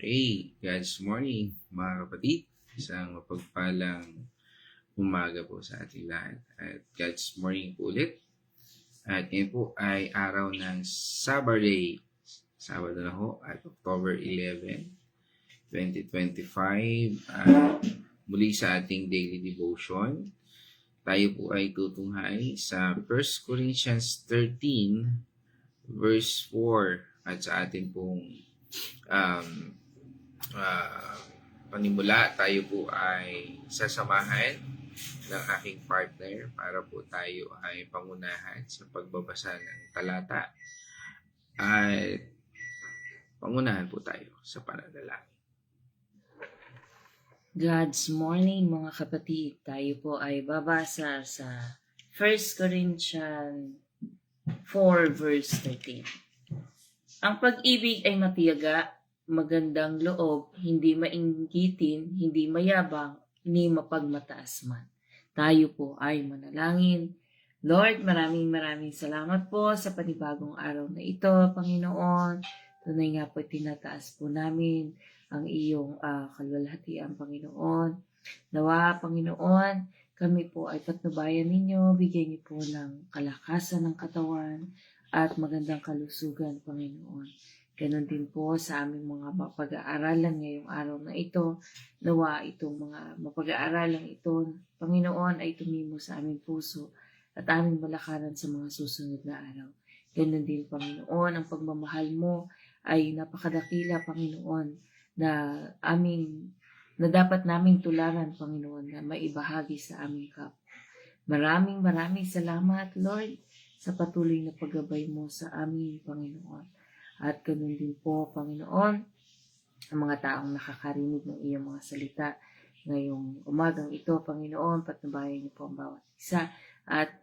Hey, God's morning mga kapatid. Isang mapagpalang umaga po sa ating lahat. At God's morning po ulit. At ngayon po ay araw ng Saturday. Sabado na ho at October 11, 2025. At muli sa ating daily devotion, tayo po ay tutunghay sa 1 Corinthians 13 verse 4 at sa atin pong panimula, tayo po ay sasamahan ng aking partner para po tayo ay pangunahan sa pagbabasa ng talata at pangunahan po tayo sa pananalangin. God's morning mga kapatid, tayo po ay babasa sa 1 Corinthians 4 verse 13. Ang pag-ibig ay matiyaga, magandang loob, hindi mainggitin, hindi mayabang, ni mapagmataas man. Tayo po ay manalangin. Lord, maraming salamat po sa panibagong araw na ito, Panginoon. Tunay nga po tinataas po namin ang iyong kalwalhatian, Panginoon. Nawa, Panginoon, kami po ay patnubayan ninyo, bigyan niyo po ng kalakasan ng katawan at magandang kalusugan, Panginoon. Ganon din po sa aming mga mapag-aaralan ngayong araw na ito. Nawa itong mga mapag-aaralan ito, Panginoon, ay tumimo sa aming puso at aming malakaran sa mga susunod na araw. Ganon din, Panginoon, ang pagmamahal mo ay napakadakila, Panginoon, na dapat naming tularan, Panginoon, na maibahagi sa aming kapwa. Maraming salamat, Lord, sa patuloy na paggabay mo sa amin, Panginoon. At ganun din po, Panginoon, ang mga taong nakakarinig ng iyong mga salita ngayong umagang ito, Panginoon, patnubayan niyo po ang bawat isa at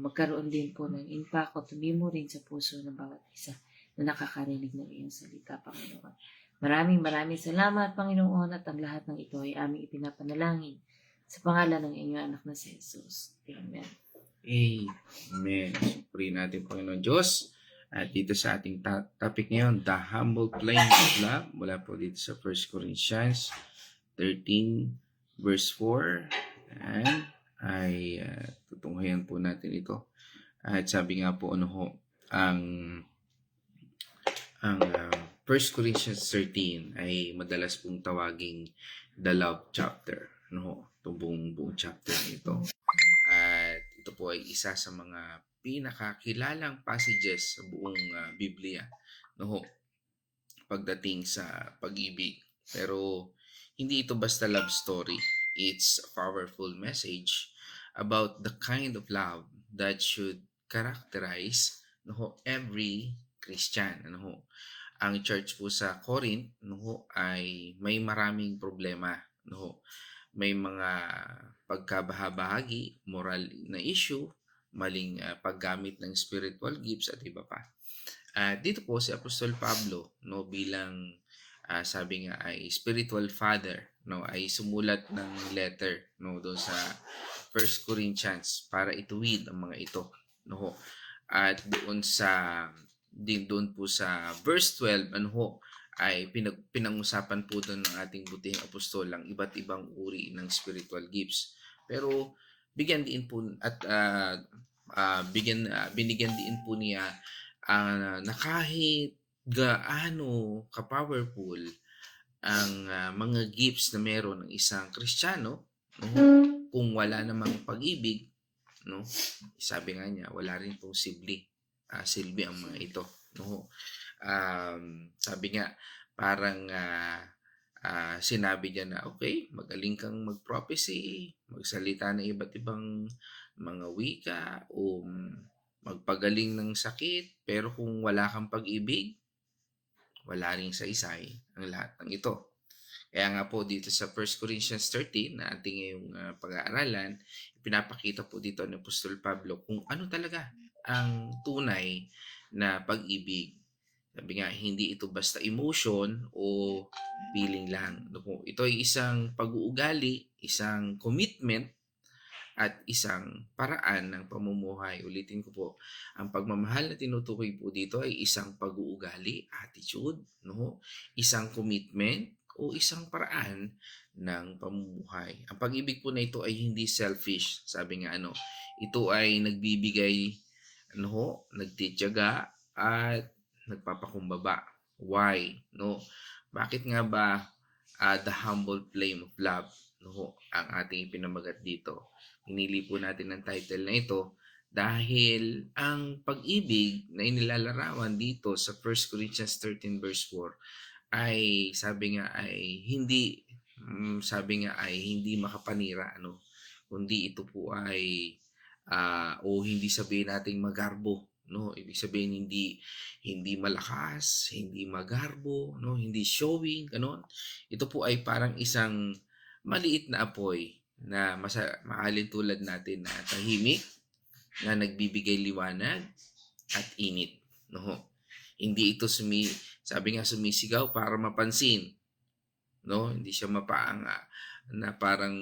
magkaroon din po ng impact o tumimo rin sa puso ng bawat isa na nakakarinig ng iyong salita, Panginoon. Maraming salamat, Panginoon, at ang lahat ng ito ay aming ipinapanalangin sa pangalan ng inyong anak na si Jesus. Amen. Amen. Purihin natin, Panginoon Diyos. At dito sa ating topic ngayon, the humble plane of love, mula po dito sa 1 Corinthians 13 verse 4. And ay tutunghayan po natin ito. At sabi nga po ang 1 Corinthians 13 ay madalas pong tawaging the love chapter. Itong buong chapter nito. At ito po ay isa sa mga pinakakilalang passages sa buong Biblia pagdating sa pag-ibig. Pero hindi ito basta love story. It's a powerful message about the kind of love that should characterize every Christian. Ang church po sa Corinth ay may maraming problema. May mga pagkabahabahagi, moral na issue, maling paggamit ng spiritual gifts at iba pa. Dito po si Apostol Pablo bilang sabi nga ay spiritual father ay sumulat ng letter doon sa 1 Corinthians para ituwid ang mga ito. At doon po sa verse 12 ay pinag-usapan po doon ng ating butihing apostol ang iba't ibang uri ng spiritual gifts. Pero bigyan din po at binigyan din po niya na kahit gaano ka-powerful ang mga gifts na meron ng isang Kristiyano, kung wala namang pag-ibig, sabi nga niya, wala rin pong silbi ang mga ito. Sabi nga, parang sinabi niya na okay, magaling kang mag-prophecy, magsalita ng iba't ibang mga wika o magpagaling ng sakit, pero kung wala kang pag-ibig, wala rin sa isay ang lahat ng ito. Kaya nga po dito sa 1 Corinthians 13 na ating ngayong pag-aaralan, pinapakita po dito ni Apostol Pablo kung ano talaga ang tunay na pag-ibig. Sabi nga, hindi ito basta emotion o feeling lang. Ito ay isang pag-uugali, isang commitment at isang paraan ng pamumuhay. Ulitin ko po, ang pagmamahal na tinutukoy po dito ay isang pag-uugali, attitude, no? Isang commitment o isang paraan ng pamumuhay. Ang pag-ibig po na ito ay hindi selfish. Sabi nga ito ay nagbibigay, nagtitiyaga at nagpapakumbaba. Why? No? Bakit nga ba the humble flame of love, ang ating ipinamagat dito? Pinili po natin ang title na ito dahil ang pag-ibig na inilalarawan dito sa 1 Corinthians 13 verse 4 ay sabi nga ay hindi makapanira, kundi ito po ay o hindi sabihin nating magarbo, no? Ibig sabihin hindi malakas, hindi magarbo, no? Hindi showing, ganon. Ito po ay parang isang maliit na apoy na mahalin tulad natin na tahimik, na nagbibigay liwanag at init, no? Hindi ito sabi nga sumisigaw para mapansin, no? Hindi siya na parang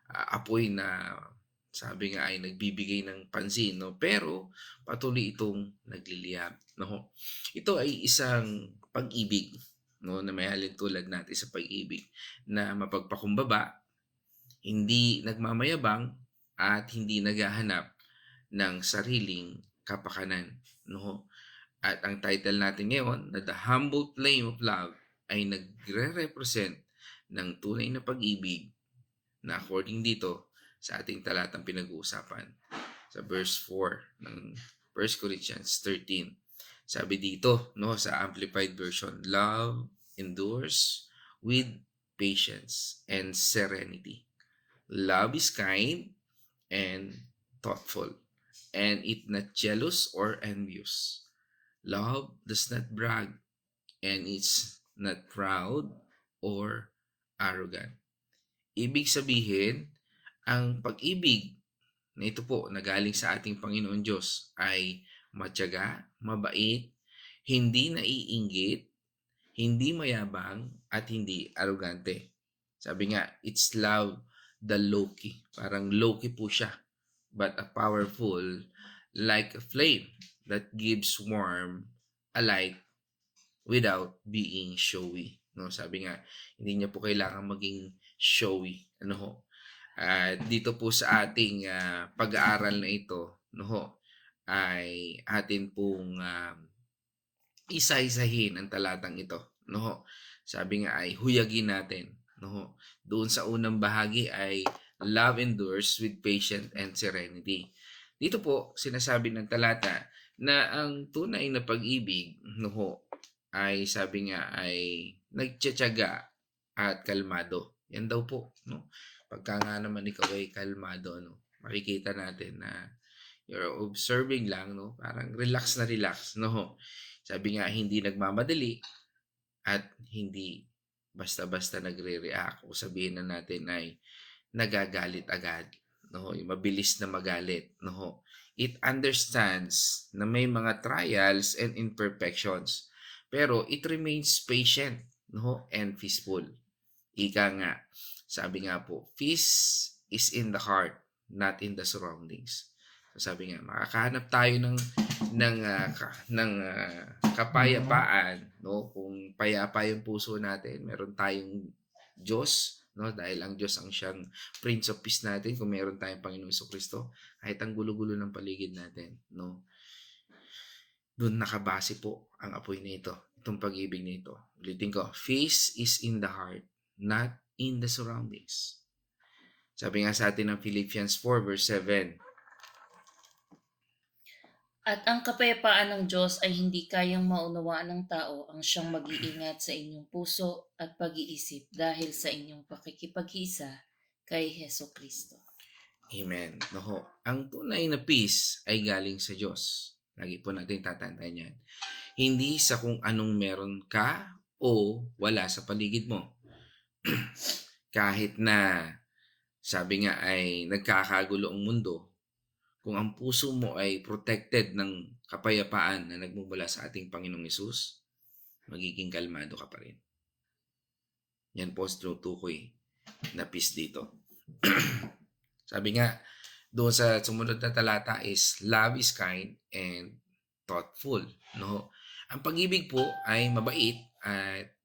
apoy na sabi nga ay nagbibigay ng pansin, no? Pero patuloy itong nagliliyab, no? Ito ay isang pag-ibig, no, na may halin tulad natin sa pag-ibig na mapagpakumbaba, hindi nagmamayabang at hindi naghahanap ng sariling kapakanan, no? At ang title natin ngayon na The Humble Flame of Love ay nagre-represent ng tunay na pag-ibig na according dito sa ating talatang pinag-uusapan sa verse 4 ng 1 Corinthians 13. Sabi dito, no, sa Amplified Version, love endures with patience and serenity. Love is kind and thoughtful, and it not jealous or envious. Love does not brag, and it's not proud or arrogant. Ibig sabihin, ang pag-ibig na ito po na galing sa ating Panginoon Diyos ay matyaga, mabait, hindi naiinggit, hindi mayabang, at hindi arrogante. Sabi nga, it's love the low-key. Parang low-key po siya, but a powerful like a flame that gives warm a light without being showy. No, sabi nga, hindi niya po kailangan maging showy. Dito po sa ating pag-aaral na ito, ay atin pong isa-isahin ang talatang ito, Sabi nga ay huyagin natin, Doon sa unang bahagi ay love endures with patience and serenity. Dito po sinasabi ng talata na ang tunay na pag-ibig, ay sabi nga ay nagtiyatiyaga at kalmado. Yan daw po, Pagka nga naman ikaw ay kalmado, makikita natin na you're observing lang, parang relax na relax, Sabi nga hindi nagmamadali at hindi basta-basta nagre-react o sabihin na natin ay nagagalit agad, mabilis na magalit, It understands na may mga trials and imperfections, pero it remains patient, and peaceful. Ika nga, sabi nga po, peace is in the heart, not in the surroundings. So sabi nga, makakahanap tayo ng kapayapaan, kung payapa yung puso natin, meron tayong Diyos, dahil ang Diyos ang siyang Prince of Peace natin. Kung meron tayong Panginoong Jesucristo, kahit ang gulo-gulo ng paligid natin, doon nakabase po ang apoy na ito, itong pag-ibig na ito. Ulitin ko, peace is in the heart, not in the surroundings. Sabi nga sa atin ng Philippians 4 verse 7, At ang kapayapaan ng Diyos ay hindi kayang maunawaan ng tao ang siyang mag-iingat sa inyong puso at pag-iisip dahil sa inyong pakikipag-isa kay Heso Kristo. Amen. Ang tunay na peace ay galing sa Diyos. Lagi po natin tatandaan yan. Hindi sa kung anong meron ka o wala sa paligid mo. Kahit na sabi nga ay nagkakagulo ang mundo, kung ang puso mo ay protected ng kapayapaan na nagmumula sa ating Panginoong Hesus, magiging kalmado ka pa rin. Yan po ang tinutukoy na peace dito. Sabi nga, doon sa sumunod na talata is love is kind and thoughtful, no? Ang pag-ibig po ay mabait at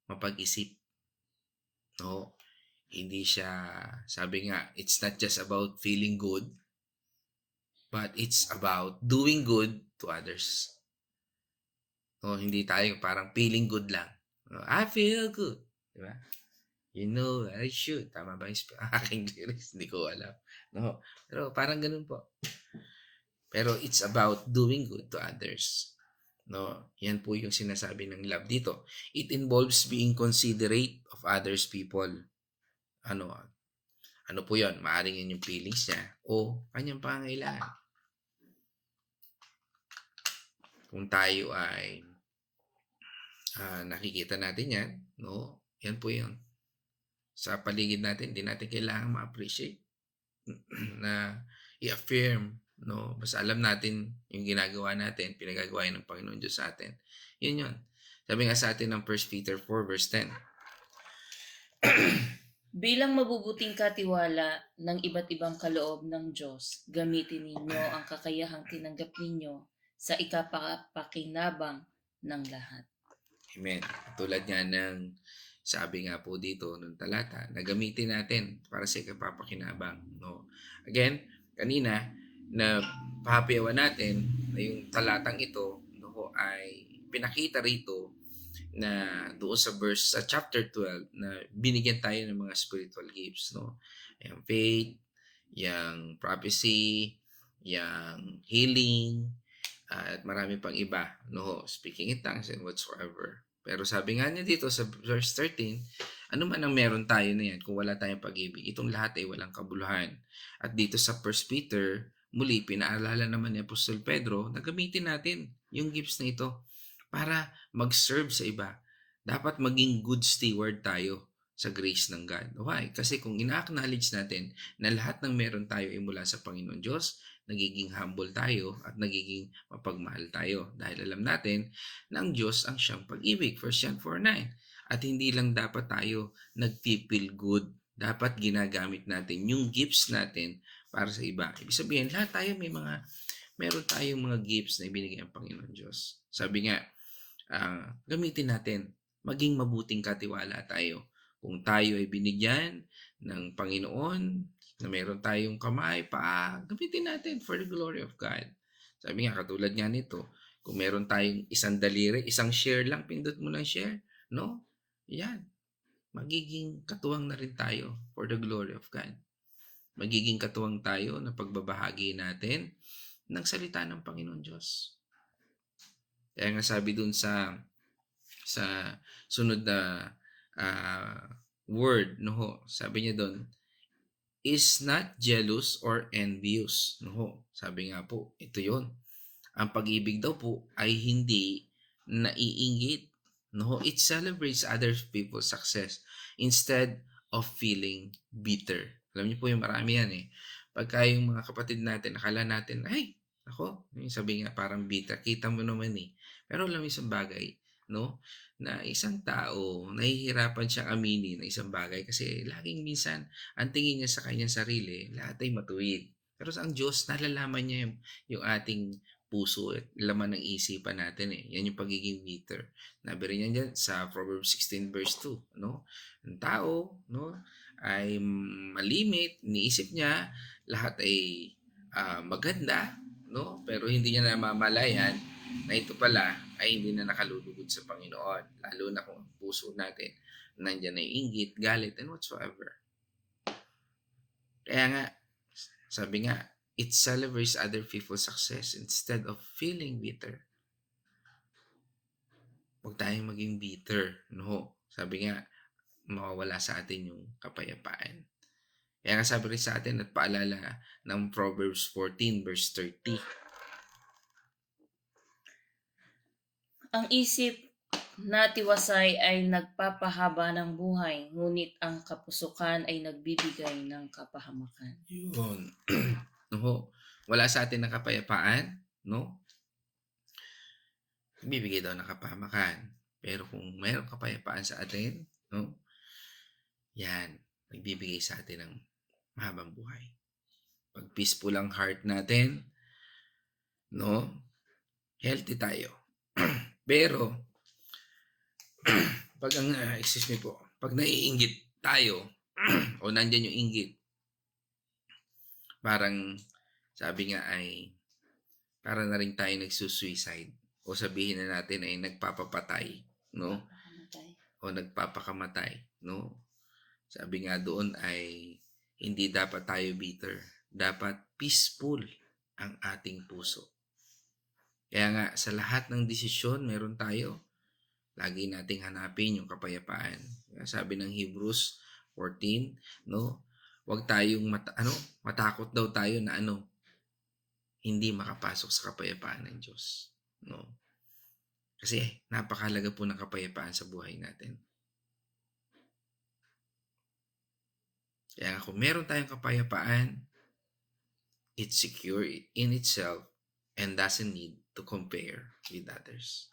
mapag-isip, no? Hindi siya, sabi nga, it's not just about feeling good, but it's about doing good to others. No, hindi tayo parang feeling good lang. No, I feel good. Di ba? You know, I should. Tama ba yung aking lyrics? Hindi ko alam. No? Pero parang ganun po. Pero it's about doing good to others. No? Yan po yung sinasabi ng love dito. It involves being considerate of others people. Ano, ano po yun? Maaring yun yung feelings niya o kanyang pangangailangan. Kung tayo ay nakikita natin yan, no? Yan po yun. Sa paligid natin, hindi natin kailangan ma-appreciate na i-affirm, no? Basta alam natin yung ginagawa natin, pinagagawa ng Panginoon Diyos sa atin. Yun yun. Sabi nga sa atin ng 1 Peter 4 verse 10. Bilang mabubuting katiwala ng iba't ibang kaloob ng Diyos, gamitin ninyo ang kakayahang tinanggap ninyo sa ikapapakinabang ng lahat. Amen. Tulad nga ng sabi nga po dito ng talata na gamitin natin para sa ikapapakinabang. No? Again, kanina na pahapiawan natin na yung talatang ito no, ay pinakita rito na doon sa verse sa chapter 12 na binigyan tayo ng mga spiritual gifts. No? Yung faith, yung prophecy, yung healing, at marami pang iba, no? Speaking in tongues and whatsoever. Pero sabi nga niya dito sa verse 13, ano man ang meron tayo na yan kung wala tayong pag-ibig, itong lahat ay walang kabuluhan. At dito sa 1 Peter, muli, pinaalala naman ni Apostol Pedro na gamitin natin yung gifts na ito para mag-serve sa iba. Dapat maging good steward tayo sa grace ng God. Why? Kasi kung ina-acknowledge natin na lahat ng meron tayo ay mula sa Panginoon Diyos, nagiging humble tayo at nagiging mapagmahal tayo dahil alam natin na ang Diyos ang siyang pag-ibig. 1 John 4:9. At hindi lang dapat tayo nag-feel good. Dapat ginagamit natin yung gifts natin para sa iba. Ibig sabihin, lahat tayo meron tayong mga gifts na ibinigay ang Panginoon Diyos. Sabi nga, gamitin natin. Maging mabuting katiwala tayo. Kung tayo ay binigyan ng Panginoon, na meron tayong kamay, paa, gamitin natin for the glory of God. Sabi nga, katulad nga nito, kung meron tayong isang daliri, isang share lang, pindot mo lang share, no? Yan. Magiging katuwang na rin tayo for the glory of God. Magiging katuwang tayo na pagbabahagi natin ng salita ng Panginoon Diyos. Kaya nga sabi dun sa sunod na word, no? Sabi niya doon, is not jealous or envious. No, sabi nga po, ito yon. Ang pag-ibig daw po ay hindi naiinggit. No, it celebrates other people's success instead of feeling bitter. Alam niyo po yung marami yan eh. Pagka yung mga kapatid natin, akala natin, ay, ako, sabi nga parang bitter. Kita mo naman eh. Pero alam mo isang bagay, no? Na isang tao, nahihirapan siyang aminin na isang bagay kasi laging minsan ang tingin niya sa kanyang sarili, lahat ay matuwid. Pero sa ang Diyos, nalalaman niya yung ating puso at laman ng isipan natin eh. Yan yung pagiging bitter. Nabi rin yan dyan sa Proverbs 16 verse 2. No? Ang tao no, ay malimit, niisip niya, lahat ay maganda, no? Pero hindi niya namamalayan na ito pala ay hindi na nakalulugod sa Panginoon. Lalo na kung ang puso natin nandyan ay inggit, galit, and whatsoever. Kaya nga, sabi nga, it celebrates other people's success instead of feeling bitter. Huwag tayong maging bitter. No. Sabi nga, mawawala sa atin yung kapayapaan. Kaya nga sabi rin sa atin at paalala ng Proverbs 14 verse 30. Ang isip na tiwasay ay nagpapahaba ng buhay, ngunit ang kapusukan ay nagbibigay ng kapahamakan. Yun. No, wala sa atin ng kapayapaan, no? Bibigay daw ng kapahamakan. Pero kung mayroong kapayapaan sa atin, no? Yan, nagbibigay sa atin ng mahabang buhay. Pag peaceful ang heart natin, no? Healthy tayo. Pero, pag ang, excuse me po, pag naiinggit tayo, o nandyan yung inggit, parang, sabi nga ay, para na rin tayo nagsusuicide. O sabihin na natin ay nagpapapatay, no? O nagpapakamatay, no? Sabi nga doon ay, hindi dapat tayo bitter. Dapat peaceful ang ating puso. Kaya nga, sa lahat ng desisyon meron tayo, lagi nating hanapin yung kapayapaan. Kaya sabi ng Hebrews 14, no? Huwag tayong matakot daw tayo na hindi makapasok sa kapayapaan ng Diyos, no? Kasi napakahalaga po ng kapayapaan sa buhay natin. Kaya kung meron tayong kapayapaan, it's secure in itself and doesn't need to compare with others.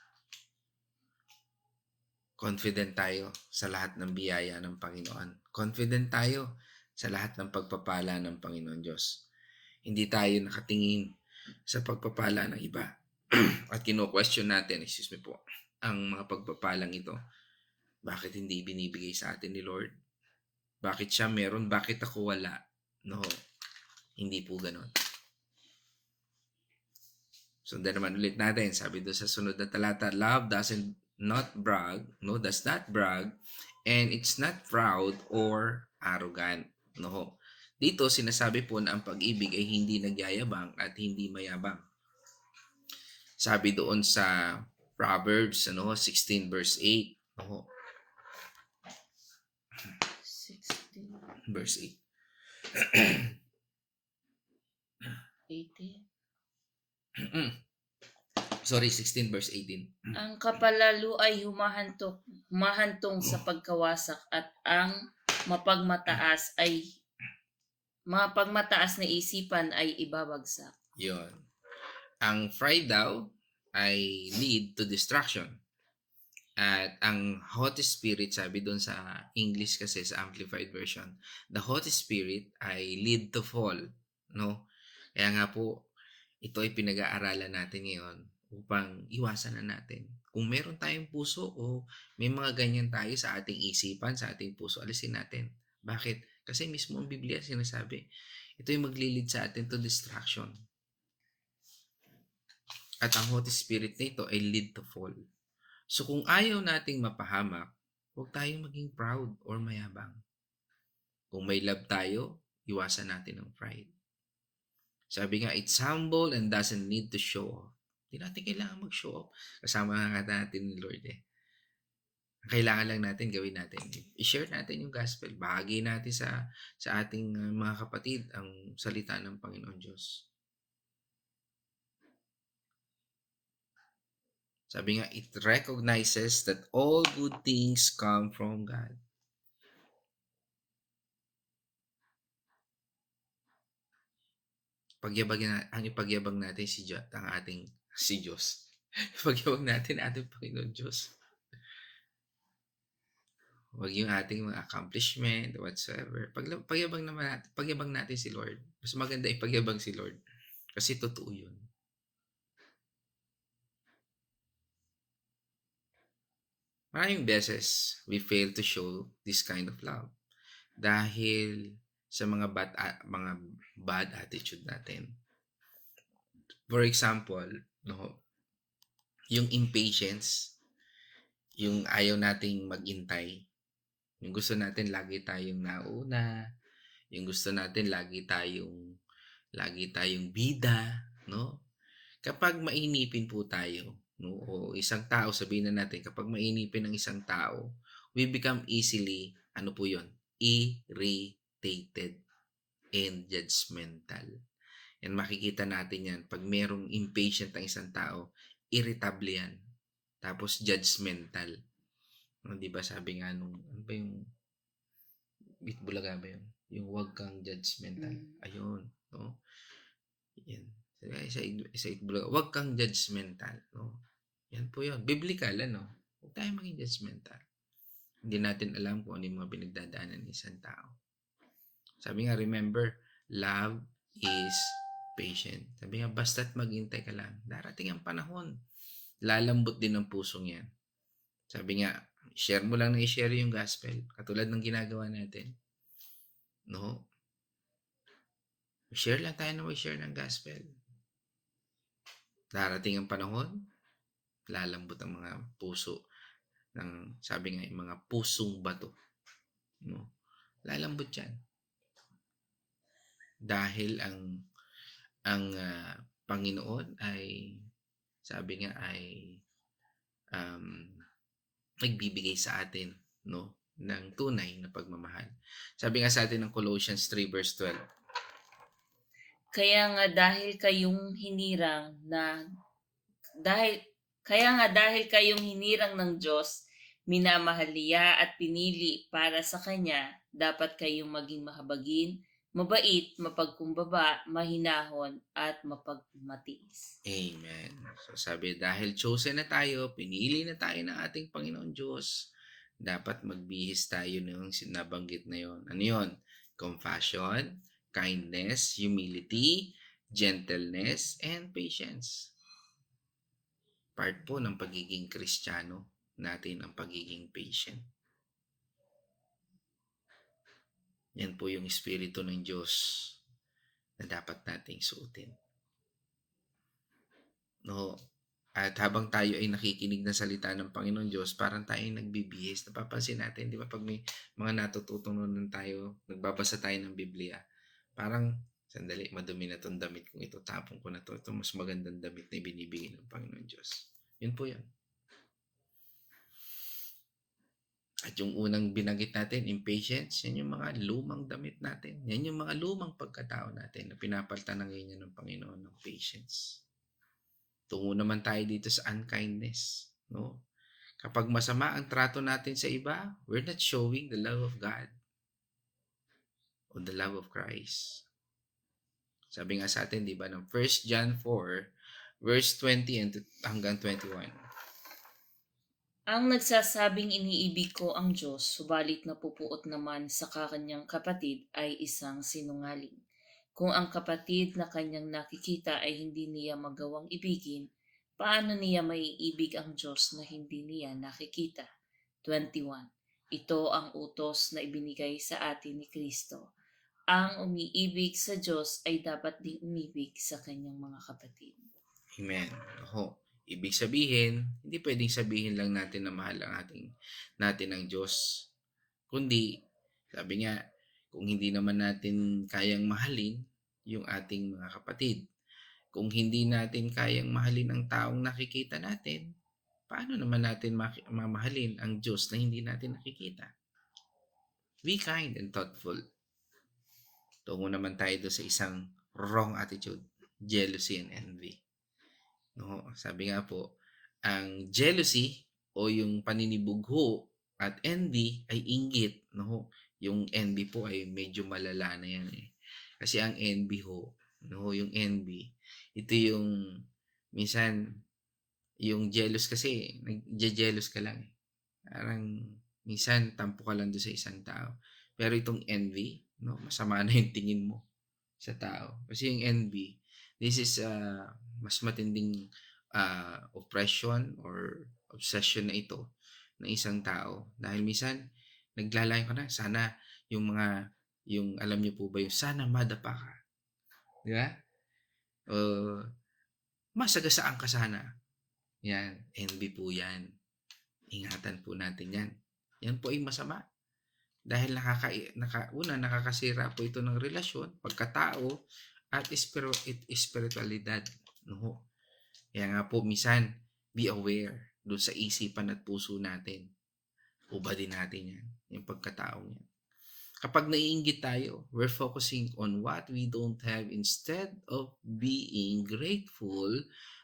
Confident tayo sa lahat ng biyaya ng Panginoon. Confident tayo sa lahat ng pagpapala ng Panginoon Diyos. Hindi tayo nakatingin sa pagpapala ng iba. At kino-question natin, excuse me po, ang mga pagpapalang ito. Bakit hindi binibigay sa atin ni Lord? Bakit siya meron? Bakit ako wala? No, hindi po ganon. Sundan naman ulit natin. Sabi doon sa sunod na talata, love does not brag, and it's not proud or arrogant. No. Dito sinasabi po na ang pag-ibig ay hindi nagyayabang at hindi mayabang. Sabi doon sa Proverbs 16 verse 8. No. 16, Verse 8. 18. Sorry, 16 verse 18. Ang kapalalo ay humahantong sa pagkawasak at ang mapagmataas na isipan ay ibabagsak. Yon. Ang pride daw ay lead to destruction. At ang Holy Spirit, sabi doon sa English kasi sa Amplified Version, the Holy Spirit ay lead to fall. No? Kaya nga po, ito ay pinag-aaralan natin ngayon upang iwasan na natin. Kung meron tayong puso o may mga ganyan tayo sa ating isipan, sa ating puso, alisin natin. Bakit? Kasi mismo ang Biblia sinasabi, ito yung maglilid sa atin to distraction. At ang Holy Spirit na ito ay lead to fall. So kung ayaw nating mapahamak, huwag tayong maging proud or mayabang. Kung may love tayo, iwasan natin ang pride. Sabi nga, it's humble and doesn't need to show off. Hindi natin kailangan mag-show off. Kasama nga natin ni Lord eh. Ang kailangan lang natin, gawin natin. I-share natin yung gospel. Bahagi natin sa ating mga kapatid ang salita ng Panginoon Diyos. Sabi nga, it recognizes that all good things come from God. Ipagyabang natin si Diyos, si Diyos. Ipagyabang natin ating Panginoon Diyos. Huwag yung ating mga accomplishment, whatsoever. Pagyabang natin si Lord. Mas maganda ipagyabang si Lord. Kasi totoo yun. Maraming beses, we fail to show this kind of love. Dahil sa mga bad attitude natin. For example, yung impatience, yung ayaw nating maghintay, yung gusto natin lagi tayong nauna, yung gusto natin lagi tayong bida, no? Kapag mainipin po tayo, no, o isang tao, sabihin na natin, kapag mainipin ng isang tao, we become easily, irritated and judgmental. And makikita natin yan, pag merong impatient ang isang tao, irritable yan. Tapos judgmental. Di ba sabi nga ano ba yung Bitbulaga ba yun? Yung huwag kang judgmental. Ayun. No? Yan. Sa Itbulaga, huwag kang judgmental. No? Yan po yun. Biblical, Huwag tayo maging judgmental. Hindi natin alam kung ano yung mga pinagdadaanan ng isang tao. Sabi nga, remember, love is patient. Sabi nga, basta't maghintay ka lang. Darating ang panahon. Lalambot din ang pusong yan. Sabi nga, share mo lang na i-share yung gospel. Katulad ng ginagawa natin. No? Share lang tayo na share ng gospel. Darating ang panahon, lalambot ang mga puso ng, sabi nga, yung mga pusong bato. No? Lalambot yan. Dahil ang Panginoon ay, sabi nga, ay um, nagbibigay sa atin, no, ng tunay na pagmamahal. Sabi nga sa atin ng Colossians 3 verse 12. Kaya nga dahil kayong hinirang na dahil kaya nga dahil kayong hinirang ng Diyos, minamahal niya at pinili para sa Kanya, dapat kayong maging mahabagin, mabait, mapagkumbaba, mahinahon, at mapagmatiis. Amen. So sabi, dahil chosen na tayo, pinili na tayo ng ating Panginoon Diyos, dapat magbihis tayo ng sinabanggit na yon. Ano yun? Compassion, kindness, humility, gentleness, and patience. Part po ng pagiging Kristiyano natin ang pagiging patient. Yan po yung Espiritu ng Diyos na dapat nating suotin. No? At habang tayo ay nakikinig ng salita ng Panginoon Diyos, parang tayo ay nagbibihis. Napapansin natin, di ba, pag may mga natututunan tayo, nagbabasa tayo ng Biblia, parang, sandali, madumi na itong damit kung ito, tapon ko na ito. Ito mas magandang damit na ibinibigay ng Panginoon Diyos. Yun po yan. At yung unang binanggit natin, impatience, yan yung mga lumang damit natin. Yan yung mga lumang pagkatao natin na pinapalitan na ngayon ng Panginoon ng patience. Tungo naman tayo dito sa unkindness. No? Kapag masama ang trato natin sa iba, we're not showing the love of God o the love of Christ. Sabi nga sa atin, di ba, ng 1 John 4, verse 20 hanggang 21. Ang nagsasabing iniibig ko ang Diyos, subalit napupuot naman sa kanyang kapatid ay isang sinungaling. Kung ang kapatid na kanyang nakikita ay hindi niya magawang ibigin, paano niya maiibig ang Diyos na hindi niya nakikita? 21. Ito ang utos na ibinigay sa atin ni Kristo. Ang umiibig sa Diyos ay dapat ding umibig sa kanyang mga kapatid. Amen. Ibig sabihin, hindi pwedeng sabihin lang natin na mahal natin ang Diyos. Kundi, sabi nga, kung hindi naman natin kayang mahalin yung ating mga kapatid, kung hindi natin kayang mahalin ang taong nakikita natin, paano naman natin mamahalin ang Diyos na hindi natin nakikita? Be kind and thoughtful. Tungo naman tayo sa isang wrong attitude, jealousy and envy. No, sabi nga po, ang jealousy o yung paninibugho at envy ay inggit, no? Yung envy po ay medyo malala na yan eh. Kasi ang envy yung envy, ito yung minsan yung jealous kasi, nagje-jealous ka lang eh. Parang minsan tampo ka lang doon sa isang tao. Pero itong envy, no, masama na yung tingin mo sa tao. Kasi yung envy, this is mas matinding oppression or obsession na ito ng isang tao. Dahil minsan, naglalayo ka na, sana yung alam niyo po ba yung sana madapa ka. Di ba? Masagasaan ka sana. Yan, envy po yan. Ingatan po natin yan. Yan po ay masama. Dahil nakakasira po ito ng relasyon, pagkatao, at espiritualidad. No? Kaya nga po, minsan, be aware doon sa isipan at puso natin. Ubadin natin yan, yung pagkatao niya. Kapag naiinggit tayo, we're focusing on what we don't have instead of being grateful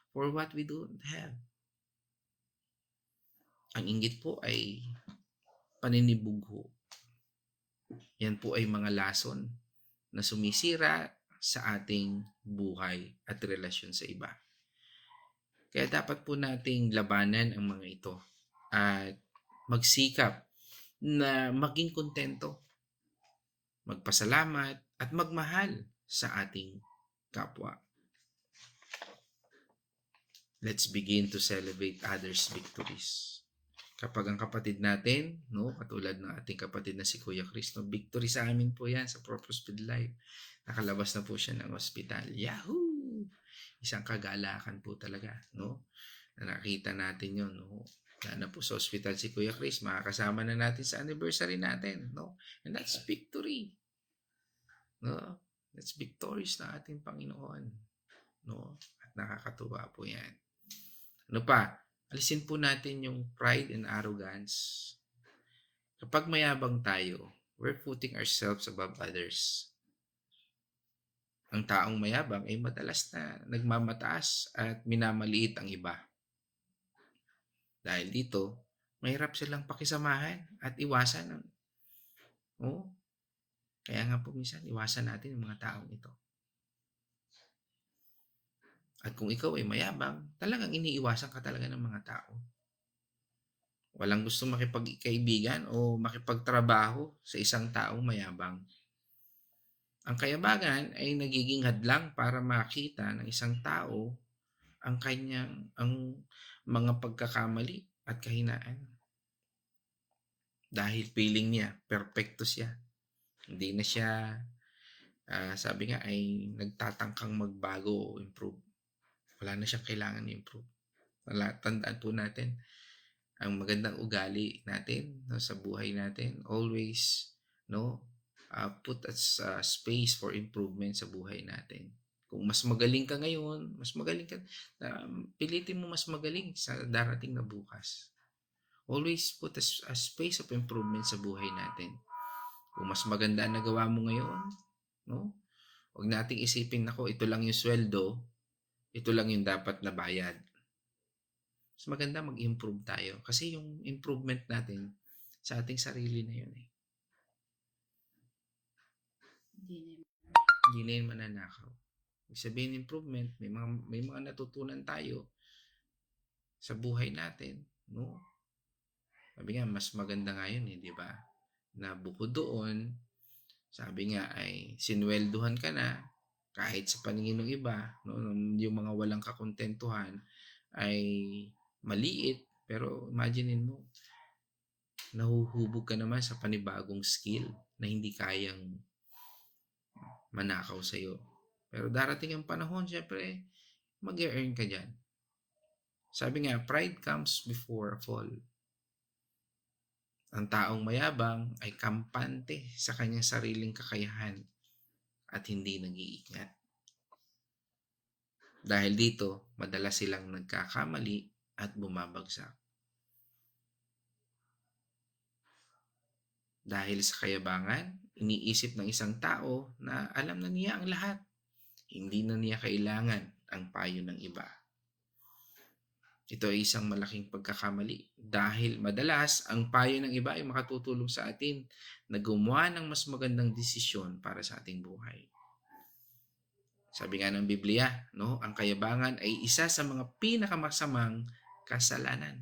for what we don't have. Ang inggit po ay paninibugho. Yan po ay mga lason na sumisira sa ating buhay at relasyon sa iba. Kaya dapat po nating labanan ang mga ito at magsikap na maging kontento, magpasalamat at magmahal sa ating kapwa. Let's begin to celebrate others' victories. Kapag ang kapatid natin, no, katulad ng ating kapatid na si Kuya Chris, no, victory sa amin po yan sa Purpose with Life. Nakalabas na po siya ng ospital. Yahoo! Isang kagalakan po talaga, no? Na nakita natin yun, no? Na po sa ospital si Kuya Chris, makakasama na natin sa anniversary natin, no? And that's victory. No? That's victorious na ating Panginoon, no? At nakakatuwa po yan. Ano pa? Alisin po natin yung pride and arrogance. Kapag mayabang tayo, we're putting ourselves above others. Ang taong mayabang ay madalas na nagmamataas at minamaliit ang iba. Dahil dito, mahirap silang pakisamahan at iwasan. Oh, kaya nga po minsan, iwasan natin yung mga taong ito. At kung ikaw ay mayabang, talagang iniiwasan ka talaga ng mga tao. Walang gusto makipagkaibigan o makipagtrabaho sa isang taong mayabang. Ang kayabangan ay nagiging hadlang para makita ng isang tao ang mga pagkakamali at kahinaan. Dahil feeling niya, perfecto siya. Hindi na siya, sabi nga, ay nagtatangkang magbago o improve. Wala na siyang kailangan i-improve. Tandaan po natin, ang magandang ugali natin, no, sa buhay natin, always, no, put as space for improvement sa buhay natin. Kung mas magaling ka ngayon, pilitin mo mas magaling sa darating na bukas. Always put a space of improvement sa buhay natin. Kung mas maganda ang nagawa mo ngayon, no, huwag nating isipin, nako, ito lang yung sweldo, ito lang yung dapat na bayad. Mas maganda mag-improve tayo kasi yung improvement natin sa ating sarili na yun eh. Hindi na yun mananakaw. Ibig sabihin improvement, may mga natutunan tayo sa buhay natin, no? Sabi nga, mas maganda nga yun eh, di ba? Na bukod doon, sabi nga ay sinwelduhan ka na kahit sa paningin ng iba, no? Yung mga walang kakontentuhan ay maliit, pero imaginein mo, nahuhubog ka naman sa panibagong skill na hindi kayang manakaw sa'yo. Pero darating ang panahon, syempre, mag-earn ka dyan. Sabi nga, pride comes before a fall. Ang taong mayabang ay kampante sa kanyang sariling kakayahan at hindi nag-iingat. Dahil dito, madalas silang nagkakamali at bumabagsak. Dahil sa kayabangan, iniisip ng isang tao na alam na niya ang lahat. Hindi na niya kailangan ang payo ng iba. Ito ay isang malaking pagkakamali dahil madalas ang payo ng iba ay makatutulong sa atin na gumawa ng mas magandang desisyon para sa ating buhay. Sabi nga ng Biblia, no, ang kayabangan ay isa sa mga pinakamasamang kasalanan.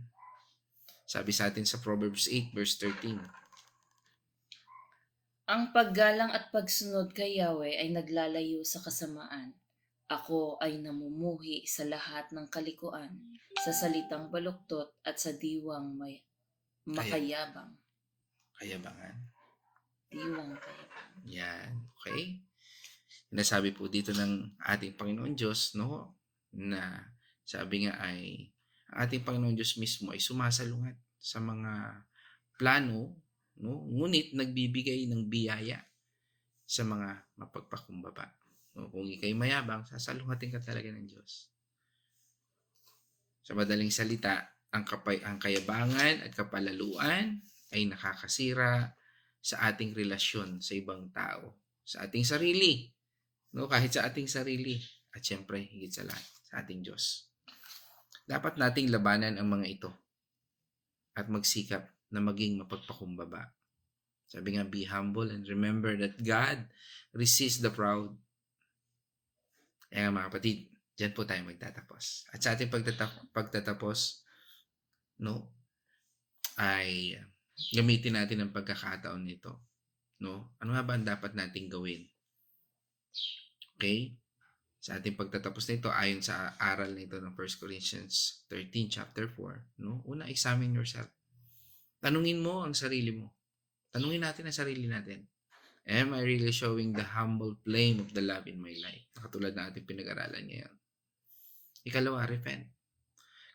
Sabi sa atin sa Proverbs 8 verse 13. Ang paggalang at pagsunod kay Yahweh ay naglalayo sa kasamaan. Ako ay namumuhi sa lahat ng kalikuan, sa salitang baluktot at sa diwang makayabang. Kayabangan. Diwang kayabang. Yan, okay? Nasabi po dito ng ating Panginoon Diyos, no, na sabi nga ay ang ating Panginoon Diyos mismo ay sumasalungat sa mga plano, no, ngunit nagbibigay ng biyaya sa mga mapagpakumbaba. No, kung ikay mayabang, sasalungatin ka talaga ng Diyos. Sa madaling salita, ang kayabangan at kapalaluan ay nakakasira sa ating relasyon sa ibang tao, sa ating sarili, no, kahit sa ating sarili, at syempre higit sa lahat sa ating Diyos. Dapat nating labanan ang mga ito at magsikap na maging mapagpakumbaba. Sabi nga, be humble and remember that God resists the proud. Kaya mga kapatid, dyan po tayo magtatapos. At sa ating pagtatapos, no, ay gamitin natin ang pagkakataon nito. No? Ano nga ba ang dapat nating gawin? Okay? Sa ating pagtatapos nito, ayon sa aral nito ng 1 Corinthians 13, chapter 4, no? Una, examine yourself. Tanungin mo ang sarili mo. Tanungin natin ang sarili natin. Am I really showing the humble flame of the love in my life? Katulad na ating pinag-aralan ngayon. Ikalawa, repent.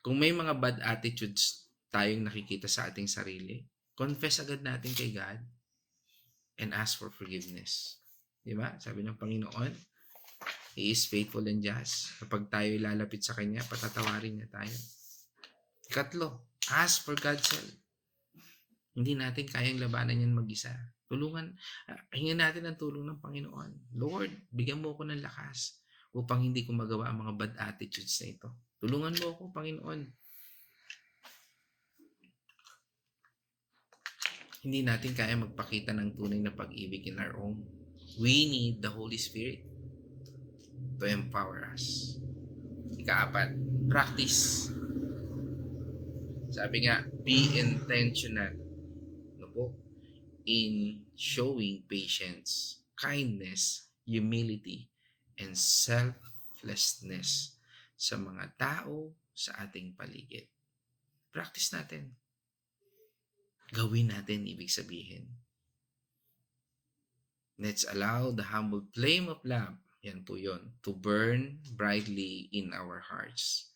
Kung may mga bad attitudes tayong nakikita sa ating sarili, confess agad natin kay God and ask for forgiveness. Diba? Sabi ng Panginoon, He is faithful and just. Kapag tayo lalapit sa Kanya, patatawarin niya tayo. Ikatlo, ask for God's help. Hindi natin kayang labanan yan mag-isa. Hingin natin ang tulong ng Panginoon. Lord, bigyan mo ako ng lakas upang hindi ko magawa ang mga bad attitudes na ito. Tulungan mo ako, Panginoon. Hindi natin kaya magpakita ng tunay na pag-ibig in our own. We need the Holy Spirit to empower us. Ikaapat, practice. Sabi nga, be intentional. No po? In showing patience, kindness, humility, and selflessness sa mga tao sa ating paligid. Practice natin. Gawin natin, ibig sabihin. Let's allow the humble flame of love, yan po yun, to burn brightly in our hearts,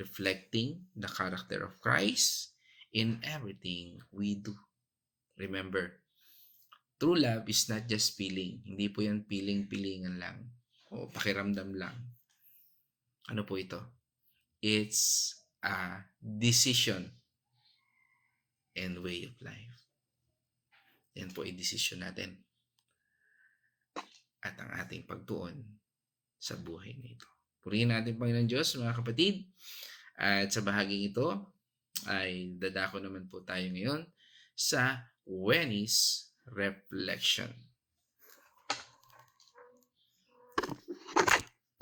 reflecting the character of Christ in everything we do. Remember, true love is not just feeling. Hindi po yan feeling-feelingan lang o pakiramdam lang. Ano po ito? It's a decision and way of life. Yan po ay decision natin at ang ating pagtuon sa buhay na ito. Purihin natin Panginoon Diyos, mga kapatid. At sa bahaging ito ay dadako naman po tayo ngayon sa Wednesday's Reflection.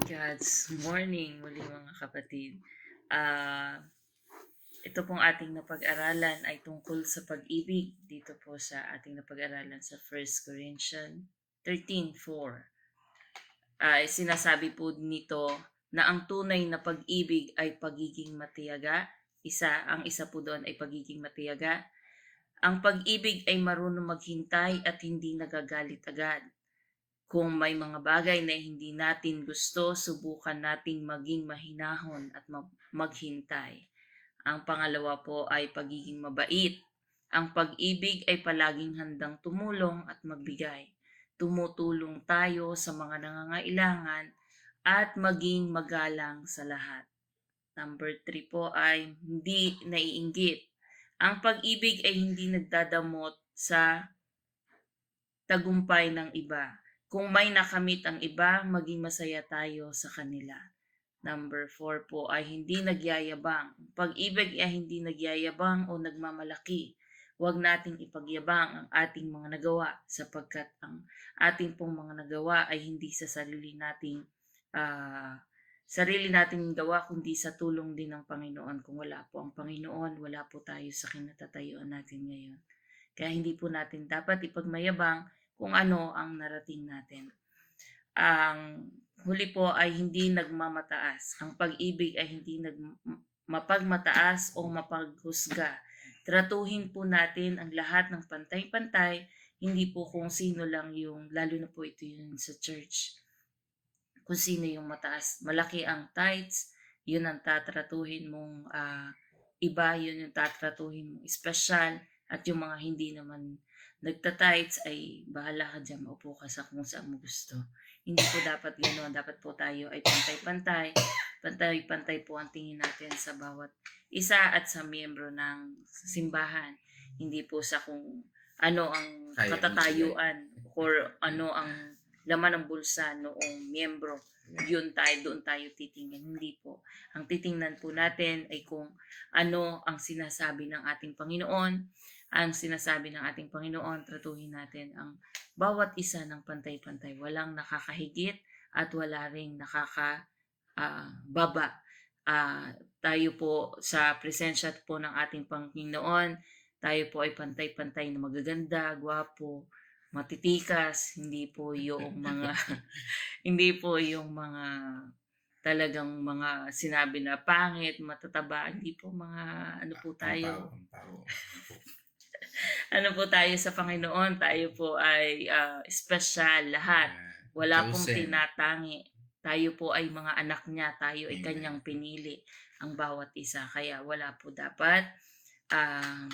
God's morning muli mga kapatid. Ito pong ating napag-aralan ay tungkol sa pag-ibig dito po sa ating napag-aralan sa 1 Corinthians 13:4. Sinasabi po nito na ang tunay na pag-ibig ay pagiging matiyaga. Ang isa po doon ay pagiging matiyaga. Ang pag-ibig ay marunong maghintay at hindi nagagalit agad. Kung may mga bagay na hindi natin gusto, subukan nating maging mahinahon at maghintay. Ang pangalawa po ay pagiging mabait. Ang pag-ibig ay palaging handang tumulong at magbigay. Tumutulong tayo sa mga nangangailangan at maging magalang sa lahat. Number 3 po ay hindi naiinggit. Ang pag-ibig ay hindi nagdadamot sa tagumpay ng iba. Kung may nakamit ang iba, maging masaya tayo sa kanila. Number 4 po ay hindi nagyayabang. Pag-ibig ay hindi nagyayabang o nagmamalaki. Huwag nating ipagyabang ang ating mga nagawa sapagkat ang ating pong mga nagawa ay hindi sa sarili nating gawa kundi sa tulong din ng Panginoon. Kung wala po ang Panginoon, wala po tayo sa kinatatayuan natin ngayon. Kaya hindi po natin dapat ipagmayabang kung ano ang narating natin. Ang huli po ay hindi nagmamataas. Ang pag-ibig ay hindi mapagmataas o mapaghusga. Tratuhin po natin ang lahat ng pantay-pantay, hindi po kung sino lang yung, lalo na po ito yun sa church. Kung sino yung mataas. Malaki ang tithes, yun ang tatratuhin mong iba, yun yung tatratuhin mong special, at yung mga hindi naman nagtatights ay bahala ka dyan, maupo ka sa kung saan mo gusto. Hindi po dapat gano'n. Dapat po tayo ay pantay-pantay. Pantay-pantay po ang tingin natin sa bawat isa at sa miyembro ng simbahan. Hindi po sa kung ano ang katatayuan or ano ang laman ng bulsa noong miyembro. Doon tayo titingnan. Hindi po. Ang titingnan po natin ay kung ano ang sinasabi ng ating Panginoon. Ang sinasabi ng ating Panginoon, tratuhin natin ang bawat isa ng pantay-pantay. Walang nakakahigit at wala ring nakakababa. Tayo po sa presensya po ng ating Panginoon, tayo po ay pantay-pantay na magaganda, gwapo, matitikas, hindi po yung mga hindi po yung mga talagang mga sinabi na pangit, matataba, hindi po mga ano po tayo. Ampaw. Ano po tayo sa Panginoon, tayo po ay espesyal lahat. Wala pong Chosen. tinatangi. Tayo po ay mga anak niya, tayo ay Amen. kanyang pinili ang bawat isa. Kaya wala po dapat ah,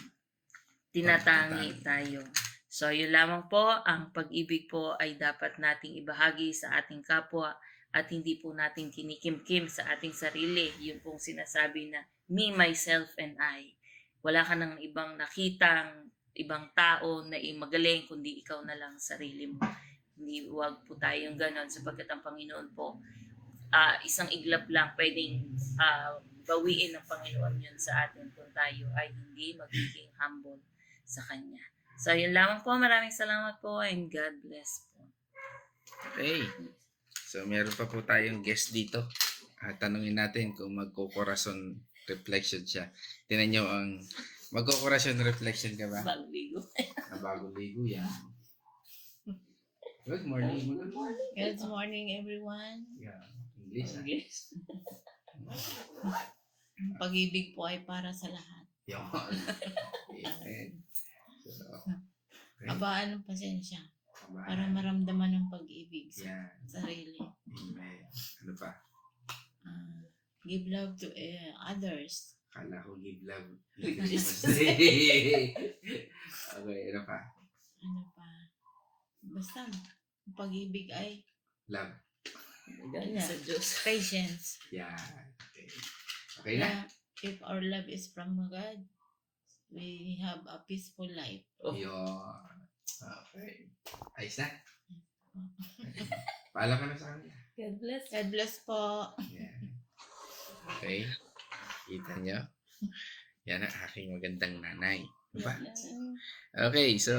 tinatangi tayo. So, yun lamang po, ang pag-ibig po ay dapat nating ibahagi sa ating kapwa at hindi po natin kinikimkim sa ating sarili. Yun pong sinasabi na me, myself, and I. Wala ka nang ibang nakitang ibang tao na magaling kundi ikaw na lang sarili mo. Hindi, wag po tayong ganon sapagkat ang Panginoon po, isang iglap lang pwedeng bawiin ng Panginoon yun sa atin kung tayo ay hindi magiging humble sa Kanya. So, yun lamang po. Maraming salamat po and God bless po. Okay. So, meron pa po tayong guest dito. Tanungin natin kung magkukorason reflection siya. Tinan nyo ang magkukorason reflection ka ba? Bago ligo. Bago ligo yan. Good morning. Good morning. Good morning, everyone. Yeah. English. English. Ang pag-ibig po ay para sa lahat. Yun. Amen. So, okay. Abaan ng pasensya para maramdaman ng pag-ibig sa Yan. sarili. Amen. Ano pa? Give love to others. Kala ko give love. Okay, ano pa? Ano pa? Basta, ang pag-ibig ay Love. Galing sa Diyos. patience. Yan. Okay. Okay na? If our love is from God, we have a peaceful life. Oh. Yun. Okay. Ayos na. Paalam ka na sa kanila. God bless. God bless po. Yan. Okay. Kita nyo? Yan ang aking magandang nanay. Diba? Okay, so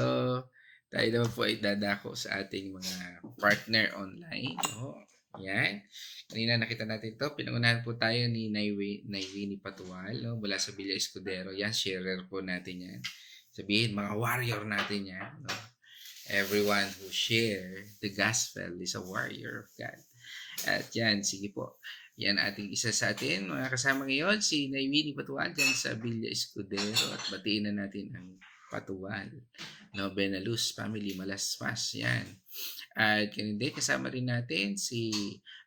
tayo naman po ay dadako sa ating mga partner online. Oh, yan. Kanina nakita natin to. Pinangunahan po tayo ni Naywini Patual, no? Mula sa Villa Escudero. Yan, sharer po natin yan. Sabihin, mga warrior natin yan. No? Everyone who share the gospel is a warrior of God. At yan, sige po. Yan ating isa sa atin. Mga kasama ngayon, si Naywini Patual dyan sa Villa Escudero. At batiin na natin ang Patual. No, Benaluz family, Malaspas. Yan. At kanindi, kasama rin natin si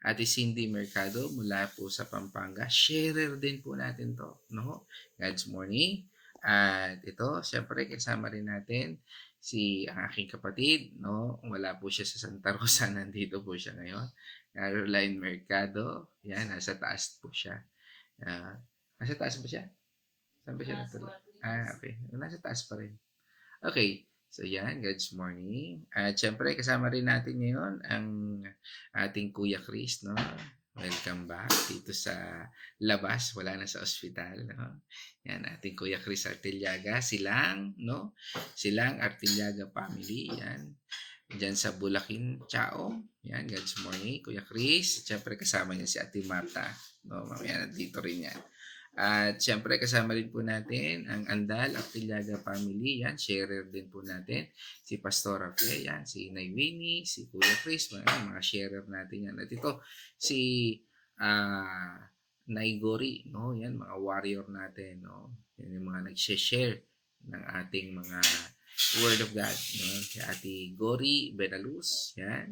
Ate Cindy Mercado mula po sa Pampanga. Sharer din po natin to. No? God's morning. At ito, syempre, kasama rin natin si ang aking kapatid. No? Wala po siya sa Santa Rosa. Nandito po siya ngayon. Caroline Mercado. Yan, nasa taas po siya. Nasa taas ba siya? Saan ba siya natulog? Okay. Nasa taas pa rin. Okay. So yan, God's morning. At syempre, kasama rin natin ngayon ang ating Kuya Chris, no? Welcome back dito sa labas. Wala na sa ospital, no? Yan, ating Kuya Chris Artillaga. Silang, no? Silang Artillaga family. Yan. Diyan sa Bulacan, Chao. Yan, God's morning. Kuya Chris. Syempre, kasama niya si Ate Marta. No, mamaya dito rin yan. At syempre kasama rin po natin ang Andal Artillaga family. Yan, sharer din po natin. Si Pastora Fe, yan, si Naywini, si Kuya Chris, mga sharer natin yan. At ito, si Naigori, no? Yan, mga warrior natin, no? Yan yung mga nag-share ng ating mga Word of God, no? Si Ate Gori Benaluz, yan.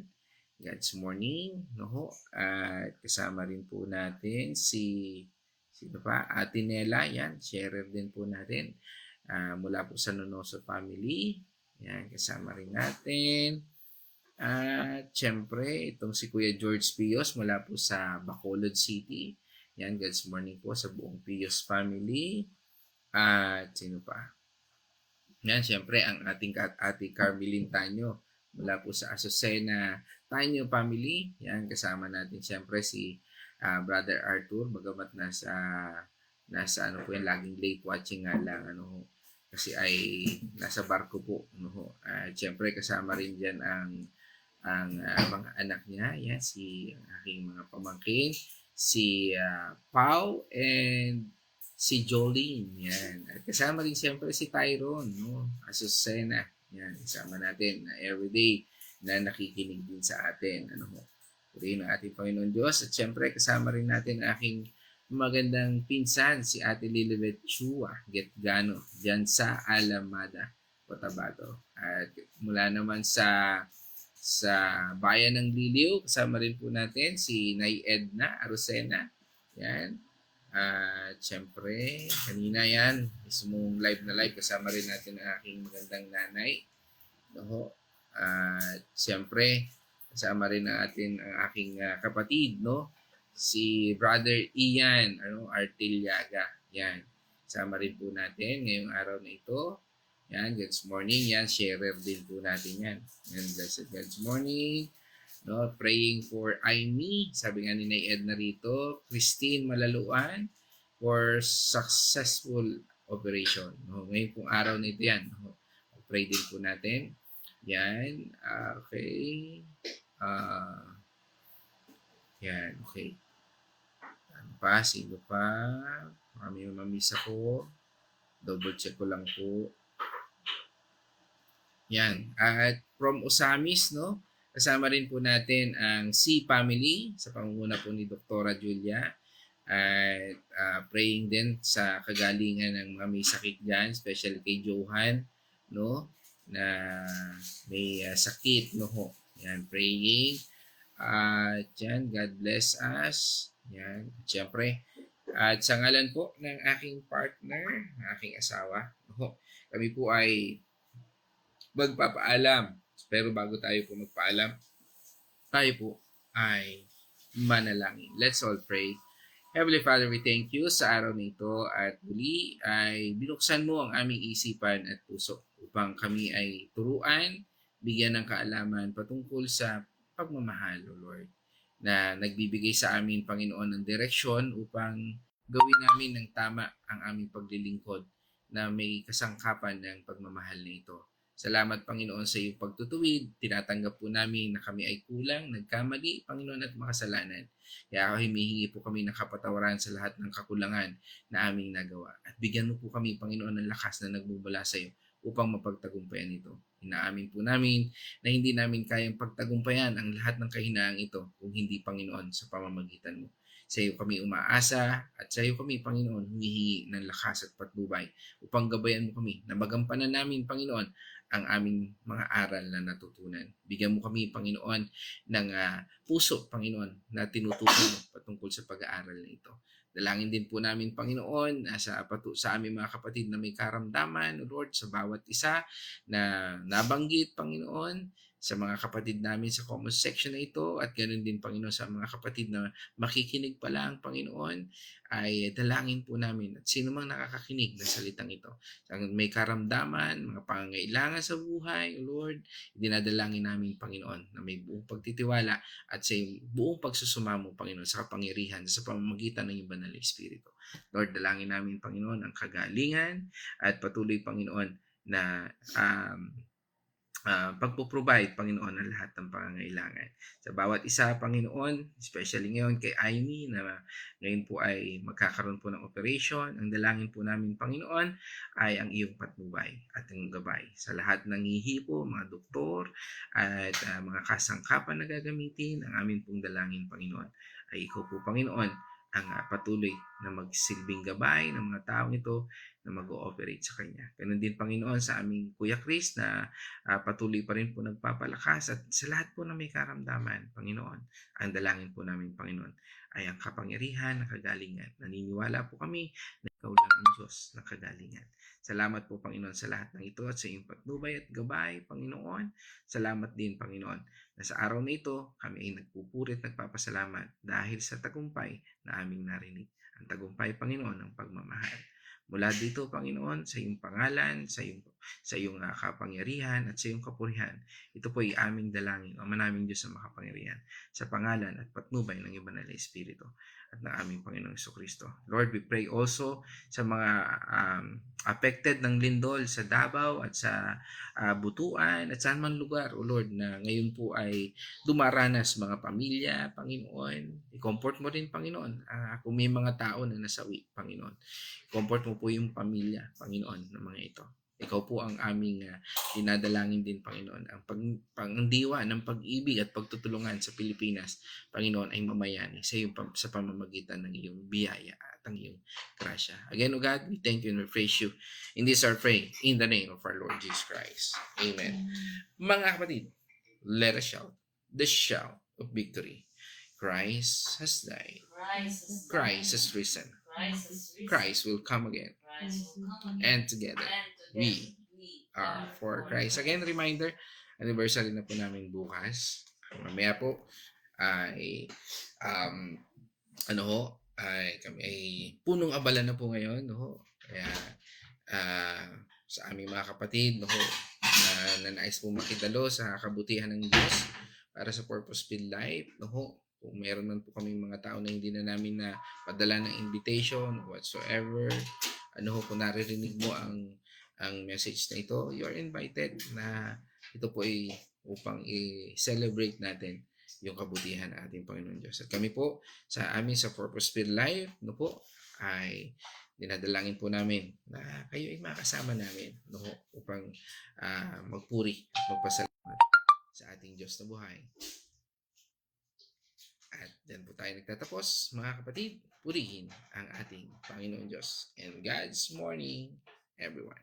God's morning, no? At kasama rin po natin si sino pa? Ate Nela, yan. Sharer din po natin. Mula po sa Nonoso family. Yan, kasama rin natin. At syempre, itong si Kuya George Pios mula po sa Bacolod City. Yan, God's morning po sa buong Pios family. At sino pa? Yan, syempre, ang ating Ate Carmelin Tanyo mula po sa Azucena Tanyo family. Yan, kasama natin syempre si Brother Arthur, bagamat nasa ano po yan, laging late watching nga lang, ano, kasi ay nasa barko po, no. Siyempre kasama rin diyan ang mga anak niya, yan, si aking mga pamangkin, si Pau and si Jolene, yan. At kasama rin siyempre si Tyrone, no, Azucena, Yan, isama natin na everyday na nakikinig din sa atin. Ano ho? Purihin ang ating Panginoon Diyos. At syempre, kasama rin natin ang aking magandang pinsan, si Ate Lilibet Chua Getgano, dyan sa Alamada, Cotabato. At mula naman sa Bayan ng Liliw, kasama rin po natin si Nay Edna Arosena. Yan. At syempre, kanina yan, mismong live na live, kasama rin natin ang aking magandang nanay. No? At syempre, kasama rin natin ang aking kapatid, no? Si Brother Ian, Artiliaga. Yan. Kasama rin po natin ngayong araw na ito. Yan, good morning. Yan, sharer din po natin yan. Yan, blessed God's morning. No, praying for Aimee, sabi nga ni Nay Edna rito, Christine Malaluan, for successful operation. No, ngayon pong araw na ito yan. No, pray din po natin. Yan, okay. Yan, okay. Ano pa? Sino pa? Kami mamamiss ako. Double check ko lang po. Yan. At from Osamis, no? Kasama rin po natin ang C family sa pangunguna po ni Dr. Julia. At praying din sa kagalingan ng mga may sakit dyan, especially kay Johan, no? Na may sakit, no ho. Yan, praying. At yan, God bless us. Yan, siyempre. At sa ngalan po ng aking partner, ng aking asawa, no? Kami po ay magpapaalam. Pero bago tayo po magpaalam, tayo po ay manalangin. Let's all pray. Heavenly Father, we thank you sa araw na ito at muli ay binuksan mo ang aming isipan at puso upang kami ay turuan, bigyan ng kaalaman patungkol sa pagmamahal, O Lord, na nagbibigay sa amin, Panginoon, ng direksyon upang gawin namin ng tama ang aming paglilingkod na may kasangkapan ng pagmamahal na ito. Salamat, Panginoon, sa iyong pagtutuwid. Tinatanggap po namin na kami ay kulang, nagkamali, Panginoon, at makasalanan. Kaya humihingi po kami ng kapatawaran sa lahat ng kakulangan na aming nagawa. At bigyan mo po kami, Panginoon, ng lakas na nagmumula sa iyo upang mapagtagumpayan ito. Inaamin po namin na hindi namin kayang pagtagumpayan ang lahat ng kahinaang ito kung hindi, Panginoon, sa pamamagitan mo. Sa iyo kami umaasa at sa iyo kami, Panginoon, humihingi ng lakas at patnubay upang gabayan mo kami na magampanan namin, Panginoon, ang aming mga aral na natutunan. Bigyan mo kami, Panginoon, ng puso, Panginoon, na tinutukoy patungkol sa pag-aaral na ito. Dalangin din po namin, Panginoon, sa aming mga kapatid na may karamdaman, Lord, sa bawat isa na nabanggit, Panginoon, sa mga kapatid namin sa comment section na ito at ganoon din, Panginoon, sa mga kapatid na makikinig pa lang, Panginoon, ay dalangin po namin at sino mang nakakakinig ng salitang ito. May karamdaman, mga pangangailangan sa buhay, O Lord, dinadalangin namin, Panginoon, na may buong pagtitiwala at sa buong pagsusumamo, Panginoon, sa kapangyarihan sa pamamagitan ng iyong banal na Espiritu. Lord, dalangin namin, Panginoon, ang kagalingan at patuloy, Panginoon, na pagpo-provide, Panginoon, ng lahat ng pangangailangan. Sa bawat isa, Panginoon, especially ngayon kay Aimee na ngayon po ay magkakaroon po ng operation, ang dalangin po namin, Panginoon, ay ang iyong patnubay at ang gabay. Sa lahat ng hihipo, mga doktor at mga kasangkapan na gagamitin, ang amin pong dalangin, Panginoon, ay ikaw po, Panginoon, ang patuloy na magsilbing gabay ng mga taong ito na mag-ooperate sa Kanya. Ganun din, Panginoon, sa aming Kuya Chris na patuloy pa rin po nagpapalakas at sa lahat po na may karamdaman, Panginoon, ang dalangin po namin, Panginoon, ay ang kapangyarihan ng kagalingan. Naniniwala po kami na ikaw lang ang Diyos ng kagalingan. Salamat po, Panginoon, sa lahat ng ito at sa iyong patnubay at gabay, Panginoon. Salamat din, Panginoon, na sa araw na ito, kami ay nagpupurit, nagpapasalamat dahil sa tagumpay na aming narinig. Ang tagumpay, Panginoon, ng pagmamahal. Mula dito, Panginoon, sa iyong pangalan, sa iyong kapangyarihan at sa iyong kapurihan. Ito po ay aming dalangin, Ama naming Diyos na makapangyarihan, sa pangalan at patnubay ng iyong banal na Espiritu at ng aming Panginoong Jesucristo. Lord, we pray also sa mga affected ng lindol sa Davao at sa Butuan at saan man lugar, O Lord, na ngayon po ay dumaranas mga pamilya, Panginoon. I-comfort mo rin, Panginoon, kung may mga tao na nasawi, Panginoon. Comfort mo po yung pamilya, Panginoon, ng mga ito. Ikaw po ang aming dinadalangin din, Panginoon. Ang diwa ng pag-ibig at pagtutulungan sa Pilipinas, Panginoon, ay mamayani sa iyo sa pamamagitan ng iyong biyaya at ang iyong grasya. Again, O God, we thank you and we praise you. In this our pray, in the name of our Lord Jesus Christ. Amen. Mga kapatid, let us shout the shout of victory. Christ has died. Christ has risen. Christ will come again. And together, we are for Christ. Again, reminder, anniversary na po namin bukas. Mamaya po ay ay kami ay punong abala na po ngayon, no? Kaya sa aming mga kapatid, no, na nais po makidalo sa kabutihan ng Diyos para sa Purpose Filled Life, no. Kung meron man po kaming mga tao na hindi na namin na padala ng invitation whatsoever, kung naririnig mo ang message na ito, you are invited na ito po ay upang i-celebrate natin yung kabutihan ng ating Panginoon Diyos. At kami po sa Purpose Filled Life, no po, ay dinadalangin po namin na kayo ay makasama namin, no, upang magpuri at magpasalamat sa ating Diyos na buhay. At dyan po tayo nagtatapos, mga kapatid. Purihin ang ating Panginoon Diyos. And God's morning, everyone.